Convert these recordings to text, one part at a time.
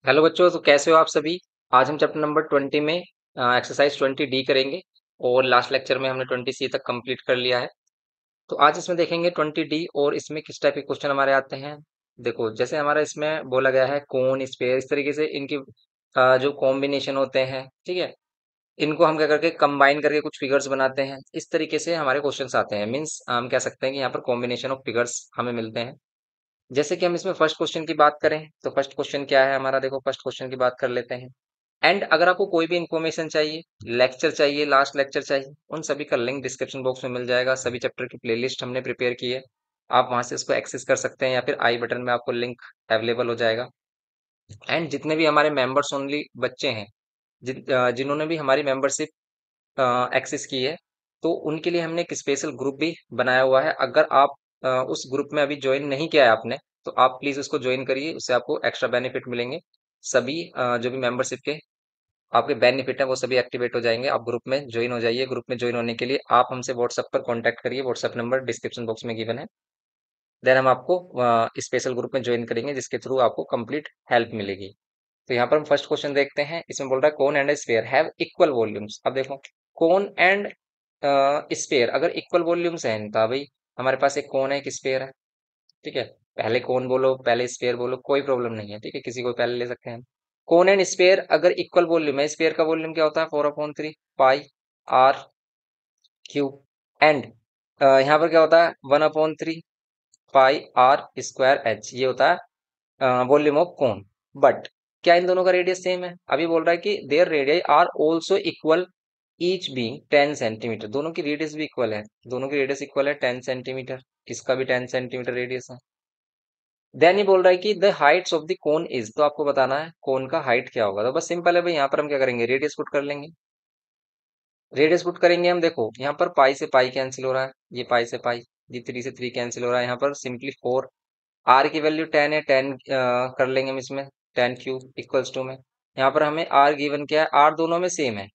Hello बच्चों, तो कैसे हो आप सभी। आज हम चैप्टर नंबर 20 में एक्सरसाइज 20D करेंगे और लास्ट लेक्चर में हमने 20C तक कंप्लीट कर लिया है। तो आज इसमें देखेंगे 20D और इसमें किस टाइप के क्वेश्चन हमारे आते हैं। देखो, जैसे हमारा इसमें बोला गया है कोन स्फीयर, इस तरीके से इनकी जो कॉम्बिनेशन होते हैं, ठीक है, इनको हम क्या करके कंबाइन करके कुछ फिगर्स बनाते हैं। इस तरीके से हमारे क्वेश्चंस आते हैं। मीन्स हम कह सकते हैं कि यहाँ पर कॉम्बिनेशन ऑफ फिगर्स हमें मिलते हैं। जैसे कि हम इसमें फर्स्ट क्वेश्चन की बात करें तो फर्स्ट क्वेश्चन क्या है हमारा। देखो, फर्स्ट क्वेश्चन की बात कर लेते हैं। एंड अगर आपको कोई भी इंफॉर्मेशन चाहिए, लेक्चर चाहिए, लास्ट लेक्चर चाहिए, उन सभी का लिंक डिस्क्रिप्शन बॉक्स में मिल जाएगा। सभी चैप्टर की प्लेलिस्ट हमने प्रिपेयर की है, आप वहां से इसको एक्सेस कर सकते हैं या फिर आई बटन में आपको लिंक अवेलेबल हो जाएगा। एंड जितने भी हमारे मेंबर्स ओनली बच्चे हैं, जिन्होंने भी हमारी मेंबरशिप एक्सेस की है, तो उनके लिए हमने एक स्पेशल ग्रुप भी बनाया हुआ है। अगर आप उस ग्रुप में अभी ज्वाइन नहीं किया है आपने, तो आप प्लीज उसको ज्वाइन करिए, उससे आपको एक्स्ट्रा बेनिफिट मिलेंगे। सभी जो भी मेंबरशिप के आपके बेनिफिट है वो सभी एक्टिवेट हो जाएंगे। आप ग्रुप में ज्वाइन हो जाइए। ग्रुप में ज्वाइन होने के लिए आप हमसे व्हाट्सएप पर कांटेक्ट करिए, व्हाट्सएप नंबर डिस्क्रिप्शन बॉक्स में गिवन है। देन हम आपको स्पेशल ग्रुप में ज्वाइन करेंगे, जिसके थ्रू आपको कंप्लीट हेल्प मिलेगी। तो यहाँ पर हम फर्स्ट क्वेश्चन देखते हैं। इसमें बोल रहा है cone and sphere have equal volumes. अब देखो, कोन एंड स्फीयर अगर इक्वल वॉल्यूम्स हैं इनका, भाई हमारे पास एक कोन है, एक स्फीयर है, ठीक है। पहले कोन बोलो, पहले स्फीयर बोलो, कोई प्रॉब्लम नहीं है, ठीक है, किसी को पहले ले सकते हैं। कोन एंड स्फीयर अगर इक्वल वॉल्यूम है, स्फीयर का वॉल्यूम क्या होता है, 4/3 पाई आर क्यूब। एंड यहाँ पर क्या होता है, 1/3 पाई आर स्क्वायर एच, ये होता है वॉल्यूम ऑफ कोन। बट क्या इन दोनों का रेडियस सेम है? अभी बोल रहा है कि there radius are also equal, each being 10 centimetre. दोनों की रेडियस भी इक्वल है, दोनों की रेडियस इक्वल है 10 सेंटीमीटर। इसका भी 10 सेंटीमीटर रेडियस है। देन ये बोल रहा है कि the Heights of the cone is, तो आपको बताना है कोन का हाइट क्या होगा। तो बस सिंपल है भाई, यहाँ पर हम क्या करेंगे, रेडियस पुट कर लेंगे। रेडियस पुट करेंगे हम, देखो यहाँ पर पाई से पाई कैंसिल हो रहा है, ये पाई से पाई, ये 3 से 3 कैंसिल हो रहा है, यहाँ पर सिंपली 4। आर की वैल्यू 10 है, 10 कर लेंगे हम इसमें, 10³ इक्वल्स टू में, यहाँ पर हमें आर गिवन क्या है, आर दोनों में सेम है,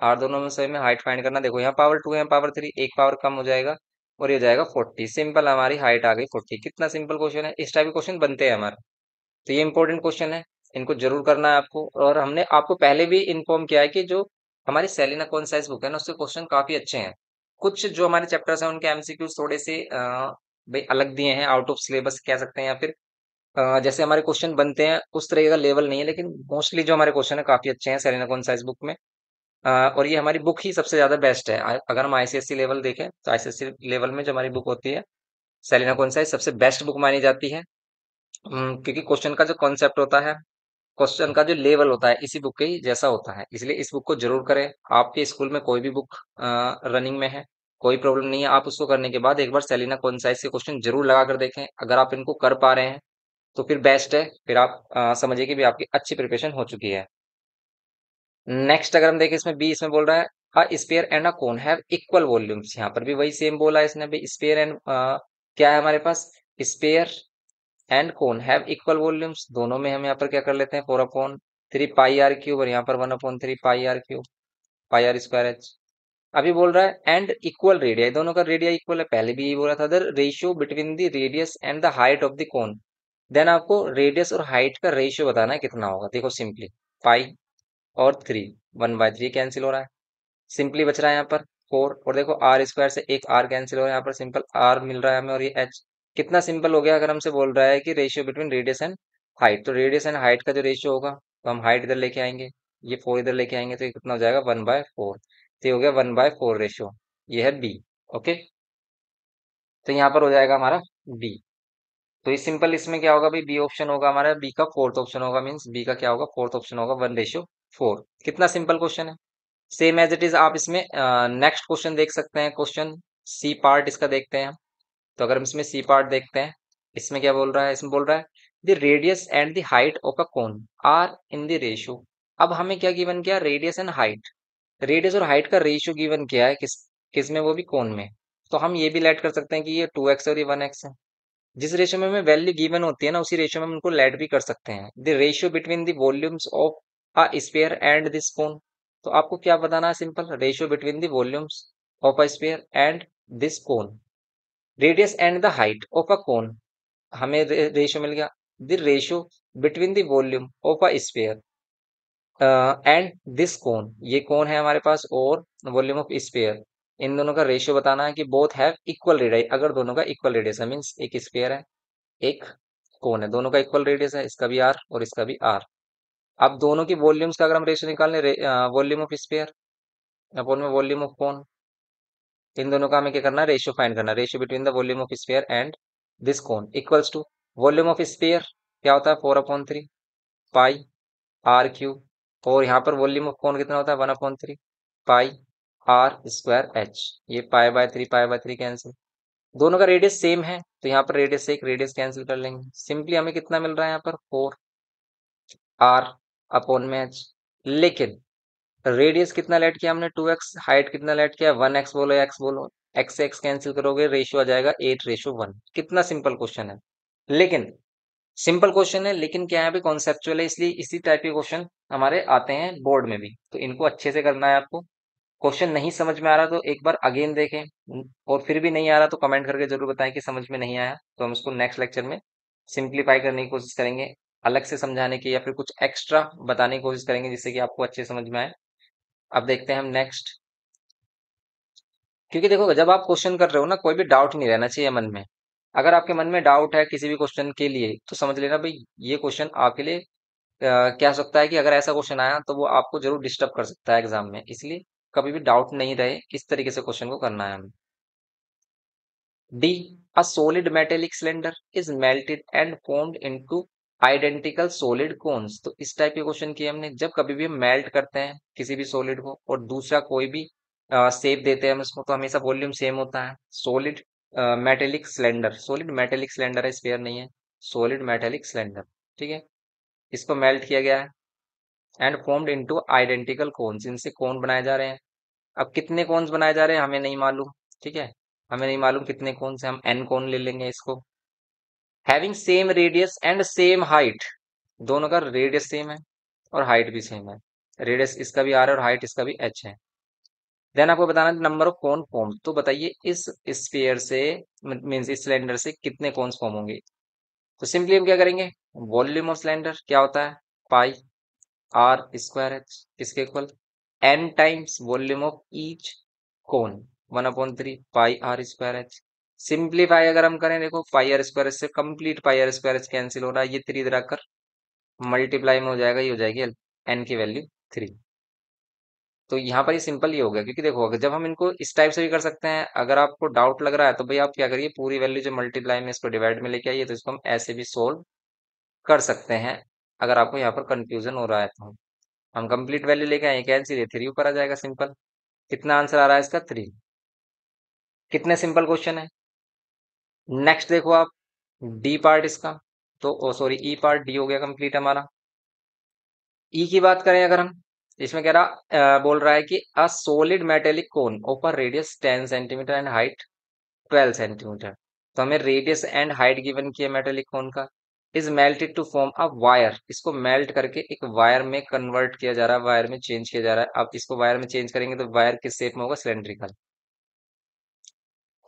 आर दोनों में सेम है। हाइट फाइंड करना, देखो यहाँ पावर 2 है, पावर 3, एक पावर कम हो जाएगा और ये हो जाएगा 40। सिंपल, हमारी हाइट आ गई 40। कितना सिंपल क्वेश्चन है। इस टाइप के क्वेश्चन बनते हैं हमारे, तो ये इंपॉर्टेंट क्वेश्चन है, इनको जरूर करना है आपको। और हमने आपको पहले भी इन्फॉर्म किया है कि जो हमारी सेलिना कॉन्साइज बुक है ना, उससे क्वेश्चन काफी अच्छे हैं। कुछ जो हमारे चैप्टर्स हैं उनके एमसीक्यूज थोड़े से भाई अलग दिए हैं, आउट ऑफ सिलेबस कह सकते हैं, या फिर जैसे हमारे क्वेश्चन बनते हैं उस तरह का लेवल नहीं है, लेकिन मोस्टली जो हमारे क्वेश्चन है काफी अच्छे हैं सेलिना कॉन्साइज बुक में। और ये हमारी बुक ही सबसे ज्यादा बेस्ट है। अगर हम आईसीएससी लेवल देखें तो आईसीएससी लेवल में जो हमारी बुक होती है सेलिना कॉन्साइज सबसे बेस्ट बुक मानी जाती है। क्योंकि क्वेश्चन का जो कॉन्सेप्ट होता है, क्वेश्चन का जो लेवल होता है, इसी बुक के ही जैसा होता है, इसलिए इस बुक को जरूर करें। आपके स्कूल में कोई भी बुक रनिंग में है, कोई प्रॉब्लम नहीं है, आप उसको करने के बाद एक बार सेलिना कॉन्साइज के क्वेश्चन जरूर लगा कर देखें। अगर आप इनको कर पा रहे हैं तो फिर बेस्ट है, फिर आप समझिए कि भी आपकी अच्छी प्रिपरेशन हो चुकी है। नेक्स्ट अगर हम देखें इसमें बी, इसमें बोल रहा है अ sphere and a cone have equal volumes. यहाँ पर भी वही सेम बोला है इसने भी, स्फीयर एंड क्या है हमारे पास, sphere and cone have equal volumes. दोनों में हम यहाँ पर क्या कर लेते हैं, 4/3 पाई आर क्यूब, और यहाँ पर 1/3 pi r cube, pi r square h. अभी बोल रहा है एंड इक्वल रेडिया, दोनों का रेडिया इक्वल है, पहले भी यही बोला था। The ratio between the radius and the height of the cone. Then आपको रेडियस और हाइट का रेशियो बताना है कितना होगा। देखो सिंपली पाई और 3, 1/3 कैंसिल हो रहा है, सिंपली बच रहा है यहाँ पर 4। और देखो आर स्क्वायर से एक आर कैंसिल हो रहा है, यहाँ पर सिंपल आर मिल रहा है हमें, और ये एच। कितना सिंपल हो गया। अगर हमसे बोल रहा है कि ratio between radius and height, तो रेडियस एंड हाइट का जो रेशियो होगा, तो हम हाइट इधर लेके आएंगे, ये 4 इधर लेके आएंगे, तो ये कितना हो जाएगा, 1/4। तो ये हो गया 1/4 रेशियो, ये है बी। ओके, तो यहाँ पर हो जाएगा हमारा बी। तो ये सिंपल, इसमें क्या होगा भाई, बी ऑप्शन होगा हमारा, बी का फोर्थ ऑप्शन होगा, मीन्स बी का क्या होगा, फोर्थ ऑप्शन होगा, 1/4। कितना सिंपल क्वेश्चन है, सेम एज इट इज। आप इसमें नेक्स्ट क्वेश्चन देख सकते हैं, क्वेश्चन सी पार्ट इसका देखते हैं। तो अगर हम इसमें सी पार्ट देखते हैं, इसमें क्या बोल रहा है, इसमें बोल रहा है the radius and the height of a cone are in the ratio. अब हमें क्या गिवन किया, रेडियस एंड हाइट। रेडियस और हाइट का रेशियो गिवन किया है, किस में, वो भी कोन में। तो हम ये भी लेट कर सकते हैं कि ये 2x और ये 1x है। जिस रेशियो में हमें वैल्यू गिवन होती है ना, उसी रेशियो में हम उनको लेट भी कर सकते हैं। The ratio between the volumes of a sphere and this cone. तो आपको क्या बताना है, simple, ratio between the volumes of a sphere and this cone, radius and the height of a cone. हमें रेशियो मिल गया। The ratio between the volume of a sphere and this cone, ये cone है हमारे पास और volume of sphere, इन दोनों का ratio बताना है कि बोथ हैव इक्वल रेडियस। अगर दोनों का इक्वल रेडियस है मींस एक स्फीयर है एक कोन है, दोनों का इक्वल रेडियस है, इसका भी आर और इसका भी आर। अब दोनों की वॉल्यूम्स का अगर हम रेशियो निकालने, वॉल्यूम ऑफ स्फीयर अपॉन में वॉल्यूम ऑफ कोन, इन दोनों का हमें क्या करना है, रेशियो फाइंड करना है। Ratio between the volume of sphere and this cone equals to volume of sphere क्या होता है 4/3 पाई आर क्यूब, और यहाँ पर वॉल्यूम ऑफ कोन कितना होता है 1/3 पाई आर स्क्वायर एच। ये पाई बाय 3 कैंसिल, दोनों का रेडियस सेम है तो यहाँ पर रेडियस से एक रेडियस कैंसिल कर लेंगे। सिंपली हमें कितना मिल रहा है यहाँ पर 4 आर अपॉन में एच। लेकिन रेडियस कितना लेट किया हमने 2x, हाइट कितना लेट किया 1x, बोलो x बोलो, x से x कैंसिल करोगे रेशियो आ जाएगा 8:1। कितना सिंपल क्वेश्चन है, लेकिन सिंपल क्वेश्चन है लेकिन क्या है अभी कॉन्सेप्चुअल है, इसलिए इसी टाइप के क्वेश्चन हमारे आते हैं बोर्ड में भी, तो इनको अच्छे से करना है आपको। क्वेश्चन नहीं समझ में आ रहा तो एक बार अगेन देखें, और फिर भी नहीं आ रहा तो कमेंट करके जरूर बताएं कि समझ में नहीं आया, तो हम उसको नेक्स्ट लेक्चर में सिंप्लीफाई करने की कोशिश करेंगे, अलग से समझाने की या फिर कुछ एक्स्ट्रा बताने की कोशिश करेंगे जिससे कि आपको अच्छे समझ में आए। अब देखते हैं हम नेक्स्ट, क्योंकि देखो जब आप क्वेश्चन कर रहे हो ना कोई भी डाउट नहीं रहना चाहिए मन में। अगर आपके मन में डाउट है किसी भी क्वेश्चन के लिए तो समझ लेना भाई ये क्वेश्चन आपके लिए क्या हो सकता है कि अगर ऐसा क्वेश्चन आया तो वो आपको जरूर डिस्टर्ब कर सकता है एग्जाम में, इसलिए कभी भी डाउट नहीं रहे, इस तरीके से क्वेश्चन को करना है हमें। D, a solid metallic cylinder is melted and formed into identical solid cones. तो इस टाइप के क्वेश्चन किए हमने, जब कभी भी हम मेल्ट करते हैं किसी भी सॉलिड को और दूसरा कोई भी शेप देते हैं हम इसको, तो हमेशा वॉल्यूम सेम होता है। Solid metallic cylinder, solid metallic cylinder है, स्फीयर नहीं है, सॉलिड मेटेलिक सिलेंडर, ठीक है। इसको मेल्ट किया गया है and formed into identical cones, इनसे कोन बनाए जा रहे हैं। अब कितने कोन्स बनाए जा रहे हैं हमें नहीं मालूम, ठीक है, हमें नहीं मालूम कितने कोन से, हम एन कोन ले लेंगे इसको। Having same radius and same height, दोनों का रेडियस सेम है और हाइट भी सेम है, रेडियस इसका भी आर है और हाइट इसका भी एच है। देन आपको बताना है नंबर ऑफ कोन फॉर्म, तो बताइए इस स्फीयर से मींस इस सिलेंडर से कितने कोन्स फॉर्म होंगे। तो सिंपली हम क्या करेंगे, वॉल्यूम ऑफ सिलेंडर क्या होता है पाई आर स्क्वायर एच, किसके equal n times volume of each cone 1/3 pi r square h. Simplify अगर हम करें देखो पाई आर स्क्वायर एच से complete pi r square h cancel हो रहा है, ये 3 इधर आकर मल्टीप्लाई में हो जाएगा, ये हो जाएगी एन की वैल्यू 3। तो यहाँ पर ये सिंपल ही हो गया, क्योंकि देखो अगर जब हम इनको इस टाइप से भी कर सकते हैं, अगर आपको डाउट लग रहा है तो भाई आप क्या करिए पूरी वैल्यू जो मल्टीप्लाई में इसको डिवाइड में लेके आइए, तो इसको हम ऐसे भी सोल्व कर सकते हैं। अगर आपको यहाँ पर कंफ्यूजन हो रहा है तो हम कंप्लीट वैल्यू लेके आए कैंसिल, ये 3 ऊपर आ जाएगा सिंपल। कितना आंसर आ रहा है इसका 3। कितने सिंपल क्वेश्चन है। नेक्स्ट देखो आप डी पार्ट इसका, तो सॉरी ई पार्ट, डी हो गया कंप्लीट हमारा। ई की बात करें अगर हम, इसमें कह रहा बोल रहा है कि a solid metallic cone of radius 10 centimetre and height 12 centimetre. तो हमें रेडियस एंड हाइट गिवन किया मेटेलिक कोन का, is melted to form a wire, इसको मेल्ट करके एक वायर में कन्वर्ट किया जा रहा है, वायर में चेंज किया जा रहा है। अब इसको वायर में चेंज करेंगे तो वायर किस शेप में होगा, cylindrical.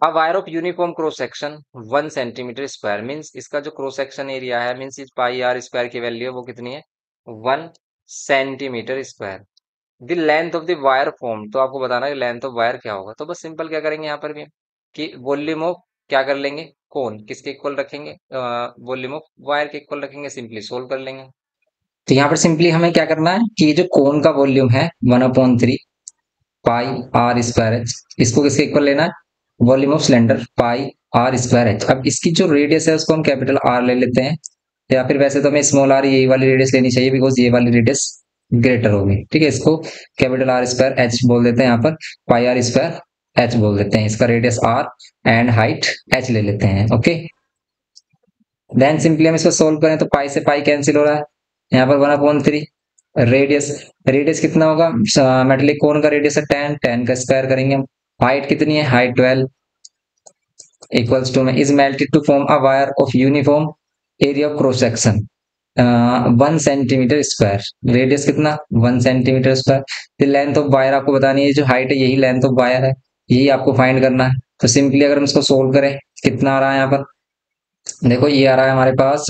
A wire of uniform cross section 1 centimetre square, means इसका जो क्रॉस सेक्शन एरिया है मींस इस पाई आर स्क्वायर की वैल्यू है वो कितनी है 1 centimetre square. The length of the wire form, तो आपको बताना है लेंथ ऑफ वायर क्या होगा। तो बस सिंपल क्या करेंगे यहाँ पर भी कि वॉल्यूम ऑफ क्या कर लेंगे, कौन किसके इक्वल रखेंगे, वॉल्यूम ऑफ वायर के इक्वल रखेंगे, सिंपली सोल्व कर लेंगे। तो यहाँ पर सिंपली हमें क्या करना है कि ये जो कोन का वॉल्यूम है 1/3 पाई आर स्क्वायर एच, इसको किसके इक्वल लेना है, volume of cylinder pi r square h. अब इसकी जो रेडियस है उसको हम कैपिटल आर ले लेते हैं, या फिर वैसे तो हमें स्मॉल आर यही वाली रेडियस लेनी चाहिए बिकॉज ये वाली रेडियस ग्रेटर होगी, ठीक है। इसको कैपिटल आर स्क्वायर एच बोल देते हैं, यहाँ पर पाई आर स्क्वायर एच बोल देते हैं, इसका radius r and height h ले लेते हैं, ओके। देन सिंपली हम इसको सोल्व करें तो पाई से पाई कैंसिल हो रहा है, यहाँ पर 1/3 रेडियस, रेडियस कितना होगा मेटेलिक कोन का रेडियस है 10, 10 का स्क्वायर करेंगे हम। हाइट कितनी है, हाइट 12 इक्वल्स टू में is melted to form a wire of uniform area of cross section 1 centimetre square, radius कितना 1 सेंटीमीटर स्क्वायर। फिर लेंथ ऑफ वायर आपको बतानी है, जो हाइट है यही लेंथ ऑफ वायर है, यही आपको फाइंड करना है। तो सिंपली अगर हम इसको सोल्व करें कितना आ रहा है यहाँ पर, देखो ये आ रहा है हमारे पास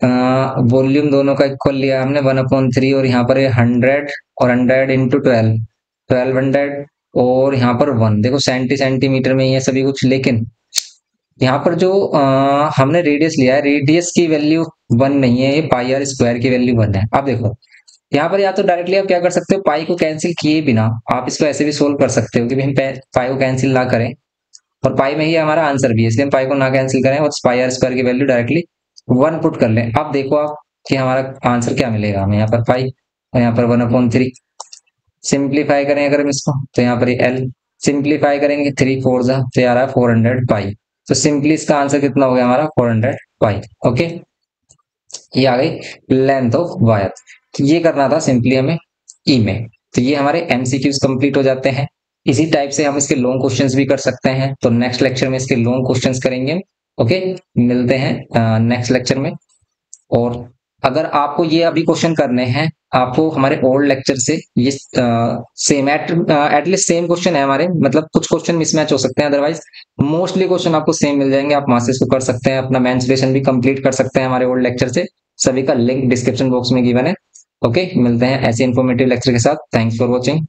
वॉल्यूम दोनों का इक्वल लिया हमने 1/3 और यहाँ पर 100 और 100 इंटू 1200 और यहाँ पर 1 देखो सेंटीमीटर में ये सभी कुछ, लेकिन यहाँ पर जो हमने रेडियस लिया है, रेडियस की वैल्यू 1 नहीं है, ये पाई आर स्क्वायर की वैल्यू 1 है। अब देखो यहाँ पर या तो डायरेक्टली आप क्या कर सकते हो, पाई को कैंसिल किए बिना आप इसको ऐसे भी सोल्व कर सकते हो कि भाई हम पाई को कैंसिल ना करें, और पाई में ही हमारा आंसर भी है, इसलिए हम पाई को ना कैंसिल करें और पाई आर स्क्वायर की वैल्यू डायरेक्टली 1 पुट कर लें। अब देखो आप कि हमारा आंसर क्या मिलेगा हमें, यहाँ पर पाई और यहाँ पर 1/3। सिंप्लीफाई करें अगर हम इसको तो यहाँ पर एल, सिंप्लीफाई करेंगे 3 4 जा तो आ रहा है 400 पाई। तो सिंपली इसका आंसर कितना हो गया हमारा 400 पाई। ओके, ये आ गई लेंथ ऑफ वायर। तो ये करना था सिंपली हमें ई में। तो ये हमारे एमसीक्यूज कंप्लीट हो जाते हैं। इसी टाइप से हम इसके लॉन्ग क्वेश्चंस भी कर सकते हैं, तो नेक्स्ट लेक्चर में इसके लॉन्ग क्वेश्चंस करेंगे। ओके, मिलते हैं नेक्स्ट लेक्चर में। और अगर आपको ये अभी क्वेश्चन करने हैं, आपको हमारे ओल्ड लेक्चर से ये सेम एटलीस्ट सेम क्वेश्चन है हमारे, मतलब कुछ क्वेश्चन मिसमैच हो सकते हैं, अदरवाइज मोस्टली क्वेश्चन आपको सेम मिल जाएंगे। आप वहां से इसको कर सकते हैं, अपना मेंसुरेशन भी कंप्लीट कर सकते हैं हमारे ओल्ड लेक्चर से। सभी का लिंक डिस्क्रिप्शन बॉक्स में गिवन है। ओके, मिलते हैं ऐसे इन्फॉर्मेटिव लेक्चर के साथ। Thanks for watching.